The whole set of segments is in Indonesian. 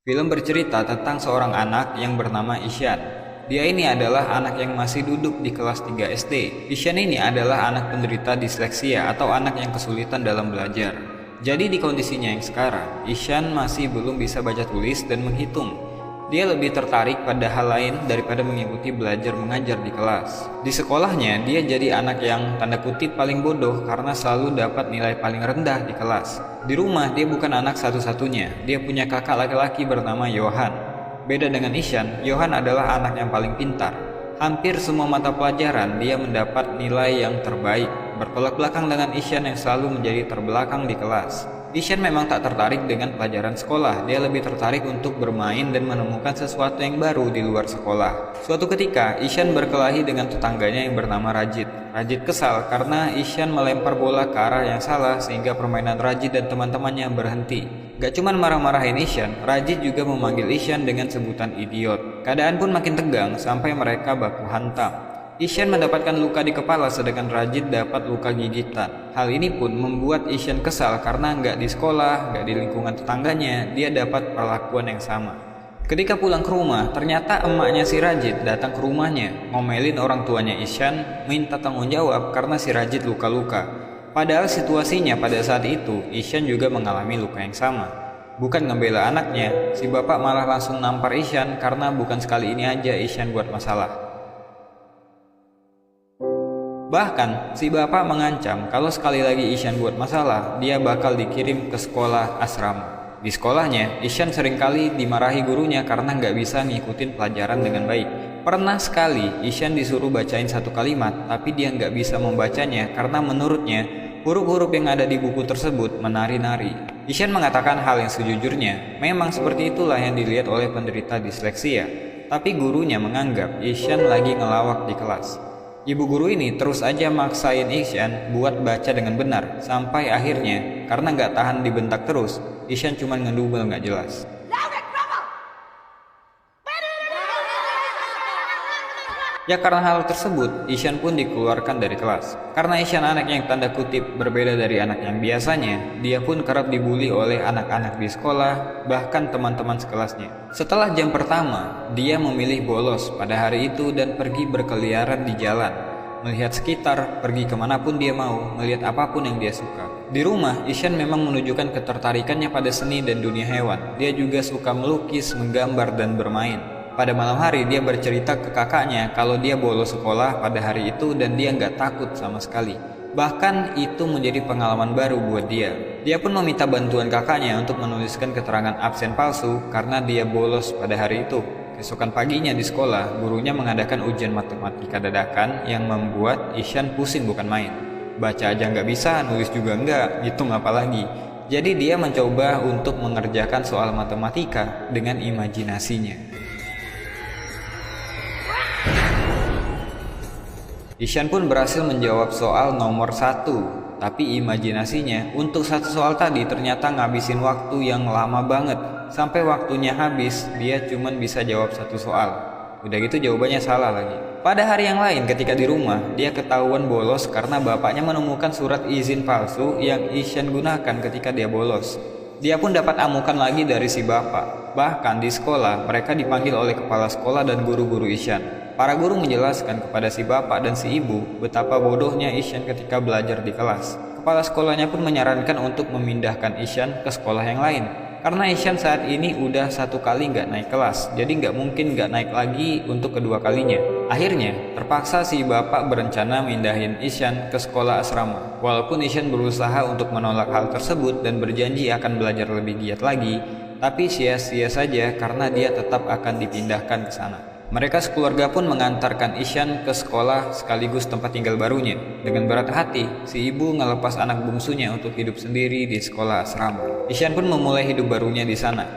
Film bercerita tentang seorang anak yang bernama Ishan. Dia ini adalah anak yang masih duduk di kelas 3 SD. Ishan ini adalah anak penderita disleksia atau anak yang kesulitan dalam belajar. Jadi di kondisinya yang sekarang, Ishan masih belum bisa baca tulis dan menghitung. Dia lebih tertarik pada hal lain daripada mengikuti belajar mengajar di kelas. Di sekolahnya, dia jadi anak yang tanda kutip paling bodoh karena selalu dapat nilai paling rendah di kelas. Di rumah, dia bukan anak satu-satunya. Dia punya kakak laki-laki bernama Johan. Beda dengan Ishan, Johan adalah anak yang paling pintar. Hampir semua mata pelajaran dia mendapat nilai yang terbaik, bertolak belakang dengan Ishan yang selalu menjadi terbelakang di kelas. Ishan memang tak tertarik dengan pelajaran sekolah. Dia lebih tertarik untuk bermain dan menemukan sesuatu yang baru di luar sekolah. Suatu ketika, Ishan berkelahi dengan tetangganya yang bernama Rajit. Rajit kesal karena Ishan melempar bola ke arah yang salah sehingga permainan Rajit dan teman-temannya berhenti. Gak cuman marah-marahin Ishan, Rajit juga memanggil Ishan dengan sebutan idiot. Keadaan pun makin tegang sampai mereka baku hantam. Ishan mendapatkan luka di kepala sedangkan Rajit dapat luka gigitan. Hal ini pun membuat Ishan kesal karena nggak di sekolah, nggak di lingkungan tetangganya, dia dapat perlakuan yang sama. Ketika pulang ke rumah, ternyata emaknya si Rajit datang ke rumahnya, ngomelin orang tuanya Ishan, minta tanggung jawab karena si Rajit luka-luka. Padahal situasinya pada saat itu, Ishan juga mengalami luka yang sama. Bukan ngebela anaknya, si bapak malah langsung nampar Ishan karena bukan sekali ini aja Ishan buat masalah. Bahkan, si bapak mengancam kalau sekali lagi Ishan buat masalah, dia bakal dikirim ke sekolah asrama. Di sekolahnya, Ishan seringkali dimarahi gurunya karena nggak bisa ngikutin pelajaran dengan baik. Pernah sekali, Ishan disuruh bacain satu kalimat, tapi dia nggak bisa membacanya karena menurutnya, huruf-huruf yang ada di buku tersebut menari-nari. Ishan mengatakan hal yang sejujurnya, memang seperti itulah yang dilihat oleh penderita disleksia. Tapi gurunya menganggap Ishan lagi ngelawak di kelas. Ibu guru ini terus aja maksain Ishan buat baca dengan benar, sampai akhirnya karena nggak tahan dibentak terus, Ishan cuma ngedumel nggak jelas. Ya karena hal tersebut, Ishan pun dikeluarkan dari kelas. Karena Ishan anak yang tanda kutip berbeda dari anak yang biasanya, dia pun kerap dibully oleh anak-anak di sekolah, bahkan teman-teman sekelasnya. Setelah jam pertama, dia memilih bolos pada hari itu dan pergi berkeliaran di jalan. Melihat sekitar, pergi kemanapun dia mau, melihat apapun yang dia suka. Di rumah, Ishan memang menunjukkan ketertarikannya pada seni dan dunia hewan. Dia juga suka melukis, menggambar, dan bermain. Pada malam hari, dia bercerita ke kakaknya kalau dia bolos sekolah pada hari itu dan dia nggak takut sama sekali. Bahkan itu menjadi pengalaman baru buat dia. Dia pun meminta bantuan kakaknya untuk menuliskan keterangan absen palsu karena dia bolos pada hari itu. Keesokan paginya di sekolah, gurunya mengadakan ujian matematika dadakan yang membuat Ishan pusing bukan main. Baca aja nggak bisa, nulis juga nggak, hitung apalagi. Jadi dia mencoba untuk mengerjakan soal matematika dengan imajinasinya. Ishan pun berhasil menjawab soal nomor 1, tapi imajinasinya untuk satu soal tadi ternyata ngabisin waktu yang lama banget. Sampai waktunya habis, dia cuma bisa jawab satu soal. Udah gitu jawabannya salah lagi. Pada hari yang lain ketika di rumah, dia ketahuan bolos karena bapaknya menemukan surat izin palsu yang Ishan gunakan ketika dia bolos. Dia pun dapat amukan lagi dari si bapak. Bahkan di sekolah, mereka dipanggil oleh kepala sekolah dan guru-guru Ishan. Para guru menjelaskan kepada si bapak dan si ibu betapa bodohnya Ishan ketika belajar di kelas. Kepala sekolahnya pun menyarankan untuk memindahkan Ishan ke sekolah yang lain. Karena Ishan saat ini udah satu kali nggak naik kelas, jadi nggak mungkin nggak naik lagi untuk kedua kalinya. Akhirnya, terpaksa si bapak berencana mindahin Ishan ke sekolah asrama. Walaupun Ishan berusaha untuk menolak hal tersebut dan berjanji akan belajar lebih giat lagi, tapi sia-sia saja karena dia tetap akan dipindahkan ke sana. Mereka sekeluarga pun mengantarkan Ishan ke sekolah sekaligus tempat tinggal barunya. Dengan berat hati, si ibu ngelepas anak bungsunya untuk hidup sendiri di sekolah asrama. Ishan pun memulai hidup barunya di sana.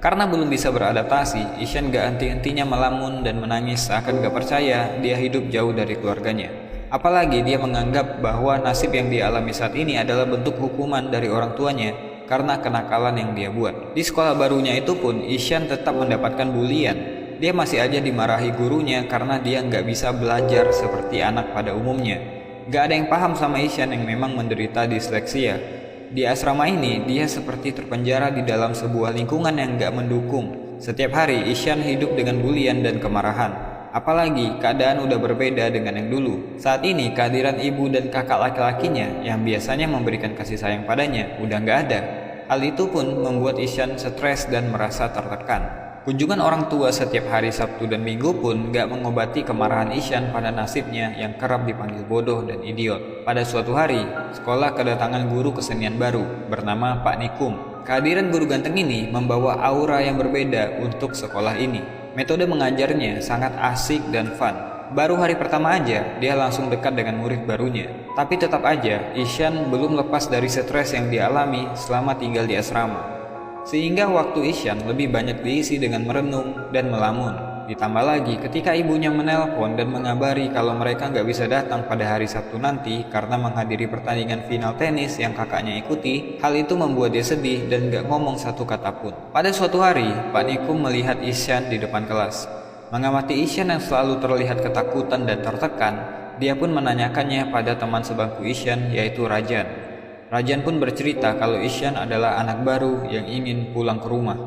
Karena belum bisa beradaptasi, Ishan gak henti-hentinya melamun dan menangis seakan gak percaya dia hidup jauh dari keluarganya. Apalagi dia menganggap bahwa nasib yang dia alami saat ini adalah bentuk hukuman dari orang tuanya karena kenakalan yang dia buat. Di sekolah barunya itu pun, Ishan tetap mendapatkan bulian. Dia masih aja dimarahi gurunya karena dia nggak bisa belajar seperti anak pada umumnya. Gak ada yang paham sama Ishan yang memang menderita disleksia. Di asrama ini, dia seperti terpenjara di dalam sebuah lingkungan yang gak mendukung. Setiap hari, Ishan hidup dengan bulian dan kemarahan. Apalagi, keadaan udah berbeda dengan yang dulu. Saat ini, kehadiran ibu dan kakak laki-lakinya yang biasanya memberikan kasih sayang padanya udah gak ada. Hal itu pun membuat Ishan stres dan merasa tertekan. Kunjungan orang tua setiap hari Sabtu dan Minggu pun gak mengobati kemarahan Ishan pada nasibnya yang kerap dipanggil bodoh dan idiot. Pada suatu hari, sekolah kedatangan guru kesenian baru bernama Pak Nikum. Kehadiran guru ganteng ini membawa aura yang berbeda untuk sekolah ini. Metode mengajarnya sangat asik dan fun. Baru hari pertama aja, dia langsung dekat dengan murid barunya. Tapi tetap aja, Ishan belum lepas dari stres yang dialami selama tinggal di asrama. Sehingga waktu Ishan lebih banyak diisi dengan merenung dan melamun. Ditambah lagi ketika ibunya menelpon dan mengabari kalau mereka nggak bisa datang pada hari Sabtu nanti karena menghadiri pertandingan final tenis yang kakaknya ikuti, hal itu membuat dia sedih dan nggak ngomong satu kata pun. Pada suatu hari, Pak Nikum melihat Ishan di depan kelas. Mengamati Ishan yang selalu terlihat ketakutan dan tertekan, dia pun menanyakannya pada teman sebangku Ishan yaitu Rajan. Rajan pun bercerita kalau Ishan adalah anak baru yang ingin pulang ke rumah.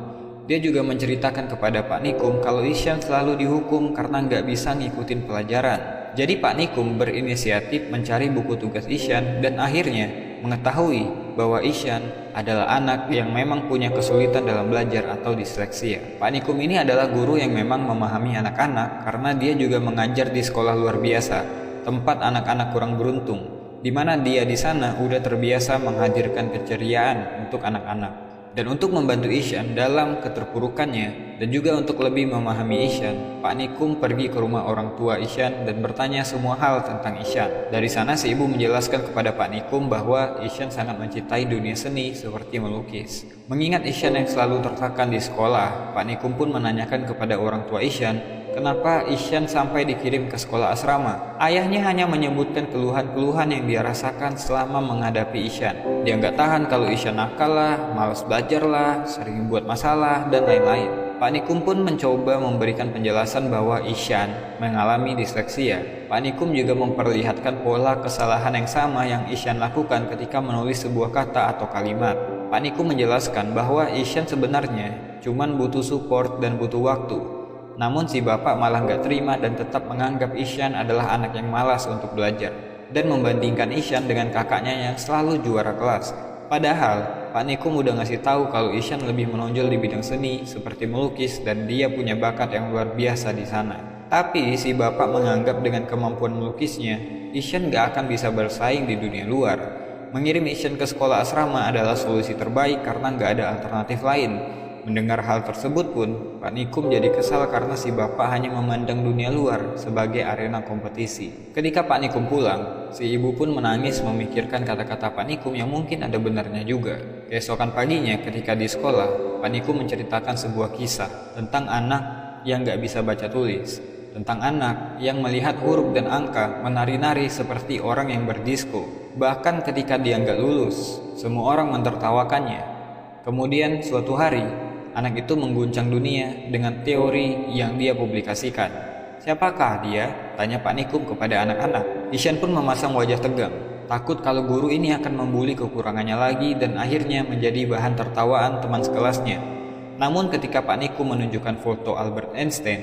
Dia juga menceritakan kepada Pak Nikum kalau Ishan selalu dihukum karena nggak bisa ngikutin pelajaran. Jadi Pak Nikum berinisiatif mencari buku tugas Ishan dan akhirnya mengetahui bahwa Ishan adalah anak yang memang punya kesulitan dalam belajar atau disleksia. Pak Nikum ini adalah guru yang memang memahami anak-anak karena dia juga mengajar di sekolah luar biasa, tempat anak-anak kurang beruntung, di mana dia di sana udah terbiasa menghadirkan keceriaan untuk anak-anak. Dan untuk membantu Ishan dalam keterpurukannya dan juga untuk lebih memahami Ishan, Pak Nikum pergi ke rumah orang tua Ishan dan bertanya semua hal tentang Ishan. Dari sana si ibu menjelaskan kepada Pak Nikum bahwa Ishan sangat mencintai dunia seni seperti melukis. Mengingat Ishan yang selalu tertekan di sekolah, Pak Nikum pun menanyakan kepada orang tua Ishan kenapa Ishan sampai dikirim ke sekolah asrama. Ayahnya hanya menyebutkan keluhan-keluhan yang dia rasakan selama menghadapi Ishan. Dia nggak tahan kalau Ishan nakal lah, malas belajar lah, sering buat masalah, dan lain-lain. Pak Nikum pun mencoba memberikan penjelasan bahwa Ishan mengalami disleksia. Pak Nikum juga memperlihatkan pola kesalahan yang sama yang Ishan lakukan ketika menulis sebuah kata atau kalimat. Pak Nikum menjelaskan bahwa Ishan sebenarnya cuman butuh support dan butuh waktu. Namun si bapak malah nggak terima dan tetap menganggap Ishan adalah anak yang malas untuk belajar dan membandingkan Ishan dengan kakaknya yang selalu juara kelas. Padahal Pak Nikum udah ngasih tahu kalau Ishan lebih menonjol di bidang seni seperti melukis dan dia punya bakat yang luar biasa di sana. Tapi si bapak menganggap dengan kemampuan melukisnya, Ishan nggak akan bisa bersaing di dunia luar. Mengirim Ishan ke sekolah asrama adalah solusi terbaik karena nggak ada alternatif lain. Mendengar hal tersebut pun, Pak Nikum jadi kesal karena si bapak hanya memandang dunia luar sebagai arena kompetisi. Ketika Pak Nikum pulang, si ibu pun menangis memikirkan kata-kata Pak Nikum yang mungkin ada benarnya juga. Keesokan paginya ketika di sekolah, Pak Nikum menceritakan sebuah kisah tentang anak yang gak bisa baca tulis. Tentang anak yang melihat huruf dan angka menari-nari seperti orang yang berdisko. Bahkan ketika dia gak lulus, semua orang mentertawakannya. Kemudian suatu hari, anak itu mengguncang dunia dengan teori yang dia publikasikan. Siapakah dia? Tanya Pak Nikum kepada anak-anak. Ishan pun memasang wajah tegang, takut kalau guru ini akan membuli kekurangannya lagi dan akhirnya menjadi bahan tertawaan teman sekelasnya. Namun ketika Pak Nikum menunjukkan foto Albert Einstein,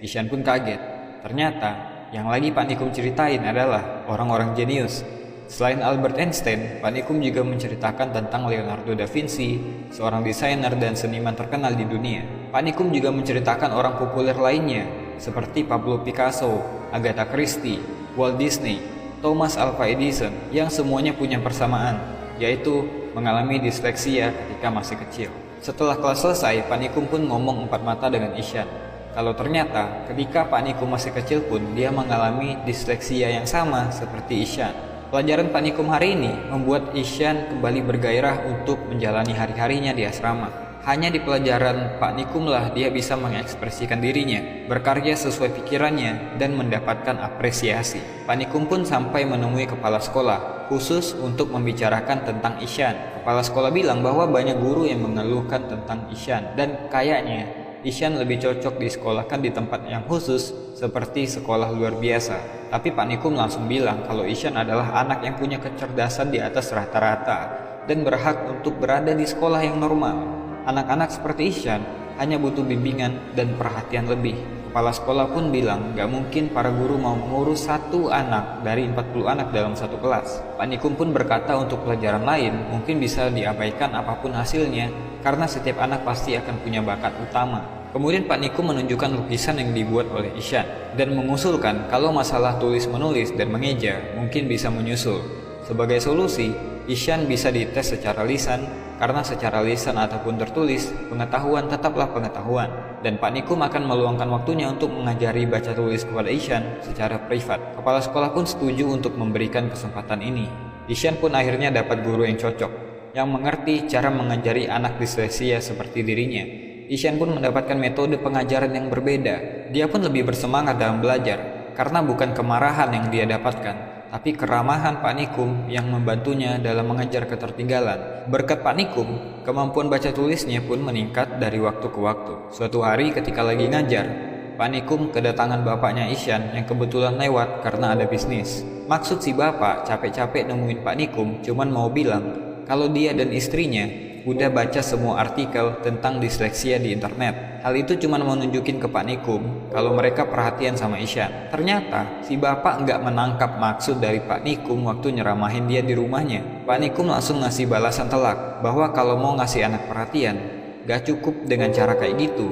Ishan pun kaget. Ternyata yang lagi Pak Nikum ceritain adalah orang-orang jenius. Selain Albert Einstein, Pak Nikum juga menceritakan tentang Leonardo da Vinci, seorang desainer dan seniman terkenal di dunia. Pak Nikum juga menceritakan orang populer lainnya, seperti Pablo Picasso, Agatha Christie, Walt Disney, Thomas Alva Edison, yang semuanya punya persamaan, yaitu mengalami disleksia ketika masih kecil. Setelah kelas selesai, Pak Nikum pun ngomong empat mata dengan Ishan. Kalau ternyata ketika Pak Nikum masih kecil pun dia mengalami disleksia yang sama seperti Ishan. Pelajaran Pak Nikum hari ini membuat Ishan kembali bergairah untuk menjalani hari-harinya di asrama. Hanya di pelajaran Pak Nikum lah dia bisa mengekspresikan dirinya, berkarya sesuai pikirannya, dan mendapatkan apresiasi. Pak Nikum pun sampai menemui kepala sekolah, khusus untuk membicarakan tentang Ishan. Kepala sekolah bilang bahwa banyak guru yang mengeluhkan tentang Ishan, dan kayaknya Ishan lebih cocok disekolahkan di tempat yang khusus seperti sekolah luar biasa. Tapi Pak Nikum langsung bilang kalau Ishan adalah anak yang punya kecerdasan di atas rata-rata. dan berhak untuk berada di sekolah yang normal. Anak-anak seperti Isyan hanya butuh bimbingan dan perhatian lebih. Kepala sekolah pun bilang gak mungkin para guru mau mengurus satu anak dari 40 anak dalam satu kelas. Pak Nikum pun berkata untuk pelajaran lain mungkin bisa diabaikan apapun hasilnya karena setiap anak pasti akan punya bakat utama. Kemudian Pak Nikum menunjukkan lukisan yang dibuat oleh Isyan dan mengusulkan kalau masalah tulis-menulis dan mengeja mungkin bisa menyusul. Sebagai solusi, Isyan bisa dites secara lisan, karena secara lisan ataupun tertulis, pengetahuan tetaplah pengetahuan. Dan Pak Nikum akan meluangkan waktunya untuk mengajari baca tulis kepada Isyan secara privat. Kepala sekolah pun setuju untuk memberikan kesempatan ini. Isyan pun akhirnya dapat guru yang cocok, yang mengerti cara mengajari anak disleksia seperti dirinya. Isyan pun mendapatkan metode pengajaran yang berbeda. Dia pun lebih bersemangat dalam belajar, karena bukan kemarahan yang dia dapatkan, tapi keramahan Pak Nikum yang membantunya dalam mengejar ketertinggalan. Berkat Pak Nikum, kemampuan baca tulisnya pun meningkat dari waktu ke waktu. Suatu hari ketika lagi ngajar, Pak Nikum kedatangan bapaknya Isyan yang kebetulan lewat karena ada bisnis. Maksud si bapak capek-capek nemuin Pak Nikum cuman mau bilang kalau dia dan istrinya udah baca semua artikel tentang disleksia di internet. Hal itu cuma mau nunjukin ke Pak Nikum kalau mereka perhatian sama Isyan. Ternyata si bapak nggak menangkap maksud dari Pak Nikum waktu nyeramahin dia di rumahnya. Pak Nikum langsung ngasih balasan telak bahwa kalau mau ngasih anak perhatian gak cukup dengan cara kayak gitu.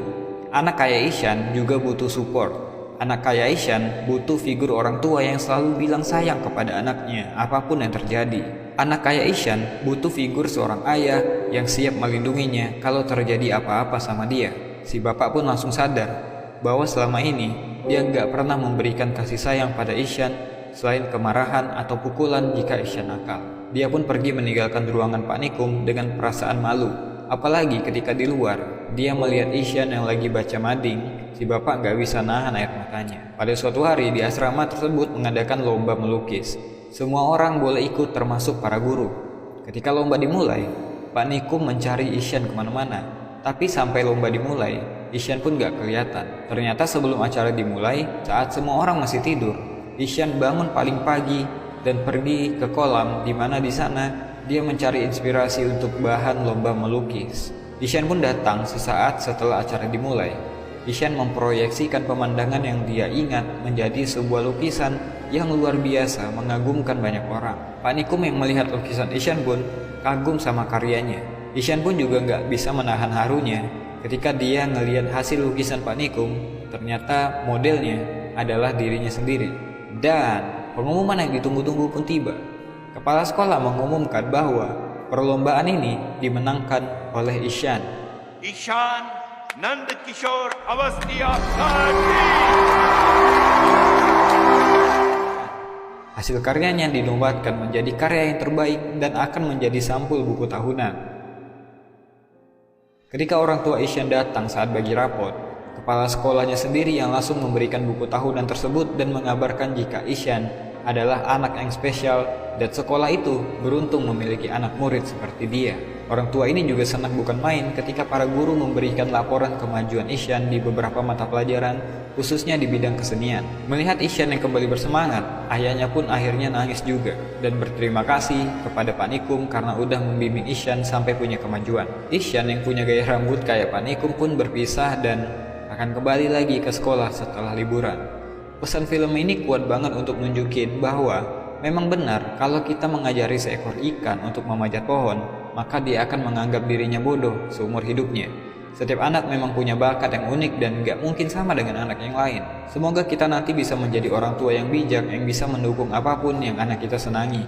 Anak kayak Isyan juga butuh support. Anak kayak Isyan butuh figur orang tua yang selalu bilang sayang kepada anaknya apapun yang terjadi. Anak kayak Isyan butuh figur seorang ayah yang siap melindunginya kalau terjadi apa-apa sama dia. Si bapak pun langsung sadar bahwa selama ini dia nggak pernah memberikan kasih sayang pada Isyan selain kemarahan atau pukulan jika Isyan nakal. Dia pun pergi meninggalkan ruangan Pak Nikum dengan perasaan malu. Apalagi ketika di luar, dia melihat Isyan yang lagi baca mading. Si bapak nggak bisa nahan air matanya. Pada suatu hari di asrama tersebut mengadakan lomba melukis. Semua orang boleh ikut termasuk para guru. Ketika lomba dimulai, Pak Nikum mencari Isyan kemana-mana. Tapi sampai lomba dimulai, Isyan pun gak kelihatan. Ternyata sebelum acara dimulai, saat semua orang masih tidur, Isyan bangun paling pagi dan pergi ke kolam di mana di sana dia mencari inspirasi untuk bahan lomba melukis. Isyan pun datang sesaat setelah acara dimulai. Isyan memproyeksikan pemandangan yang dia ingat menjadi sebuah lukisan yang luar biasa mengagumkan banyak orang. Pak Nikum yang melihat lukisan Isyan pun kagum sama karyanya. Isyan pun juga nggak bisa menahan harunya ketika dia ngelihat hasil lukisan Pak Nikum. Ternyata modelnya adalah dirinya sendiri. Dan pengumuman yang ditunggu-tunggu pun tiba. Kepala sekolah mengumumkan bahwa perlombaan ini dimenangkan oleh Isyan. Isyan Nandkishore Awasthi Sati. Hasil karyanya dinobatkan menjadi karya yang terbaik dan akan menjadi sampul buku tahunan. Ketika orang tua Isyan datang saat bagi rapot, kepala sekolahnya sendiri yang langsung memberikan buku tahunan tersebut dan mengabarkan jika Isyan adalah anak yang spesial dan sekolah itu beruntung memiliki anak murid seperti dia. Orang tua ini juga senang bukan main ketika para guru memberikan laporan kemajuan Isyan di beberapa mata pelajaran, khususnya di bidang kesenian. Melihat Isyan yang kembali bersemangat, ayahnya pun akhirnya nangis juga dan berterima kasih kepada Pak Nikum karena udah membimbing Isyan sampai punya kemajuan. Isyan yang punya gaya rambut kayak Pak Nikum pun berpisah dan akan kembali lagi ke sekolah setelah liburan. Pesan film ini kuat banget untuk nunjukin bahwa memang benar kalau kita mengajari seekor ikan untuk memanjat pohon, maka dia akan menganggap dirinya bodoh seumur hidupnya. Setiap anak memang punya bakat yang unik dan gak mungkin sama dengan anak yang lain. Semoga kita nanti bisa menjadi orang tua yang bijak yang bisa mendukung apapun yang anak kita senangi.